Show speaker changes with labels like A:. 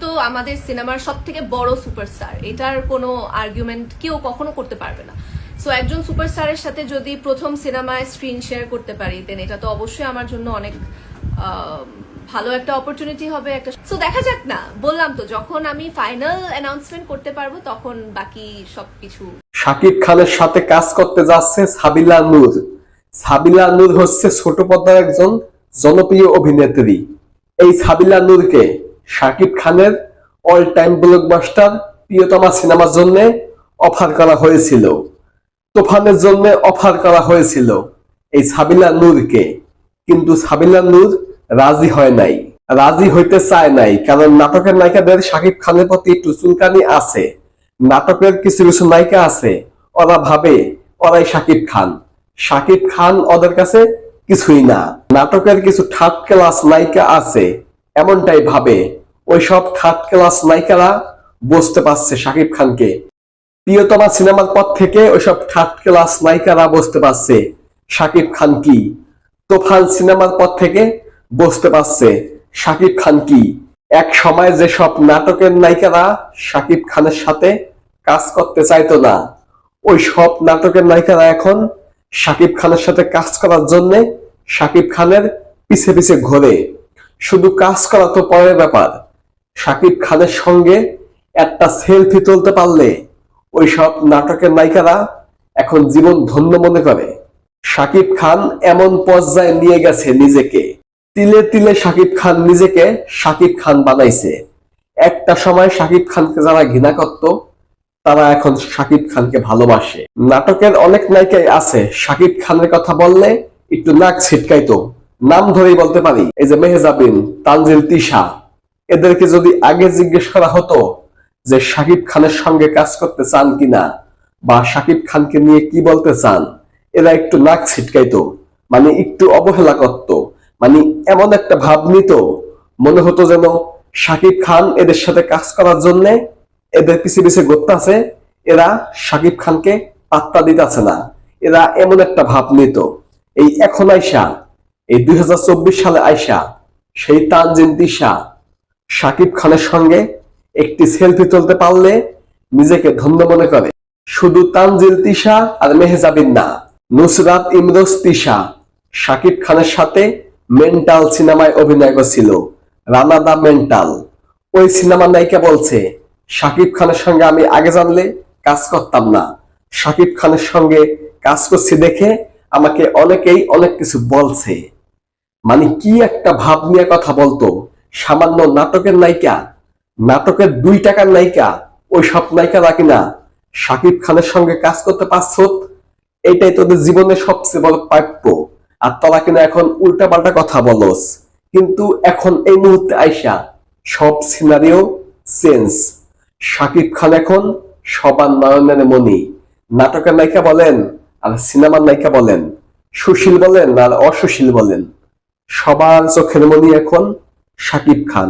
A: তো আমাদের সিনেমার সবথেকে বড় সুপারস্টার, এটার কোনো আর্গুমেন্ট কেউ কখনো করতে পারবে না। সো একজন সুপারস্টারের সাথে যদি প্রথম সিনেমায় স্ক্রিন শেয়ার করতে পারি, দেন এটা তো অবশ্যই আমার জন্য অনেক ভালো একটা অপরচুনিটি হবে একটা। সো দেখা যাক না, বললাম তো যখন আমি ফাইনাল অ্যানাউন্সমেন্ট করতে পারবো তখন বাকি সবকিছু।
B: শাকিব খানের সাথে কাজ করতে যাচ্ছে সাবিলা নূর। সাবিলা নূর হচ্ছে ছোট পর্দার একজন জনপ্রিয় অভিনেত্রী। এই সাবিলা নূরকে শাকিব খানের অল টাইম ব্লকবাস্টার প্রিয়তমা সিনেমার জন্য অফার করা হয়েছিল, তুফানের জন্য অফার করা হয়েছিল এই সাবিলা নূরকে, কিন্তু সাবিলা নূর রাজি হয় নাই, রাজি হইতে চায় নাই। কারণ নাটকের নায়িকাদের শাকিব খানের প্রতি একটু চুলকানি আছে। নাটকের কিছু কিছু নায়িকা আছে, ওরা ভাবে ওরাই শাকিব খান, শাকিব খান ওদের কাছে কিছুই না। নাটকের কিছু থার্ড ক্লাস নায়িকা আছে, এমনটাই ভাবে। ওই সব থার্ড ক্লাস নায়িকারা বুঝতে পারছে শাকিব খানকে। প্রিয়তমা সিনেমার পর থেকে ওইসব থার্ড ক্লাস নায়িকারা বুঝতে পারছে শাকিব খান কি। তুফান সিনেমার পর থেকে বুঝতে পারছে শাকিব খান কি। এক সময় যে সব নাটকের নায়িকারা শাকিব খানের সাথে কাজ করতে চাইতো না, ওই সব নাটকের নায়িকারা এখন শাকিব খানের সাথে কাজ করার জন্য শাকিব খানের পিছে পিছে ঘোরে। শুধু কাজ করা তো পরের ব্যাপার, শাকিব খানের সঙ্গে একটা সেলফি তুলতে পারলে ওই সব নাটকের নায়িকারা এখন জীবন ধন্য মনে করে। শাকিব খান এমন পর্যায়ে নিয়ে গেছে নিজেকে, তিলে তিলে শাকিব খান নিজেকে শাকিব খান বানাইছে। একটা সময় শাকিব খানকে যারা ঘৃণা করত, তারা এখন শাকিব খানকে ভালোবাসে। নাটকের অনেক নায়িকাই আছে শাকিব খানের কথা বললে একটু নাক ছিটকাইতো, নাম ধরেই বলতে পারি। এই যে মেহজাবিন, তানজিল, তিশা, এদেরকে যদি আগে জিজ্ঞেস করা হতো যে শাকিব খানের সঙ্গে কাজ করতে চান কিনা বা শাকিব খানকে নিয়ে কি বলতে চান, এরা একটু নাক ছিটকাইতো, মানে একটু অবহেলা করত, মানে এমন একটা ভাব নিত, মনে হতো যেন শাকিব খান এদের সাথে কাজ করার জন্য এদের পিছে পিছে ঘুরতেছে, এরা শাকিব খানকে পাত্তা দিতেছে না, এরা এমন একটা ভাব নিত। এই এখন আইসা, এই 2024 সালে আইসা সেই তানজিন, তিশা শাকিব খানের সঙ্গে একটি সেলফি তুলতে পারলে নিজেকে ধন্য মনে করে। শুধু তানজিল, তিশা আর মেহজাবিন না, নুসরাত, ইমরোজ, তিশা শাকিব খানের সাথে মেন্টাল সিনেমায় অভিনয় করছিল, রানা দা মেন্টাল। ওই সিনেমার নায়িকা বলছে শাকিব খানের সঙ্গে আমি আগে জানলে কাজ করতাম না, শাকিব খানের সঙ্গে কাজ করছি দেখে আমাকে অনেকেই অনেক কিছু বলছে। মানে কি একটা ভাব নিয়ে কথা বলতো। সামান্য নাটকের নায়িকা, নাটকের 2 টাকার নায়িকা, ওই সব নায়িকারা কিনা শাকিব খানের সঙ্গে কাজ করতে পারছ, এটাই তোদের জীবনের সবচেয়ে বড় প্রাপ্য। আর তোরা কিনা এখন উল্টা পাল্টা কথা বলস। কিন্তু এখন এই মুহূর্তে আইসা সব সিনারিও চেঞ্জ। শাকিব খান এখন সবার নয়নের মণি। নাটকের নায়িকা বলেন আর সিনেমার নায়িকা বলেন, সুশীল বলেন আর অসুশীল বলেন, সবার চোখের মণি এখন শাকিব খান।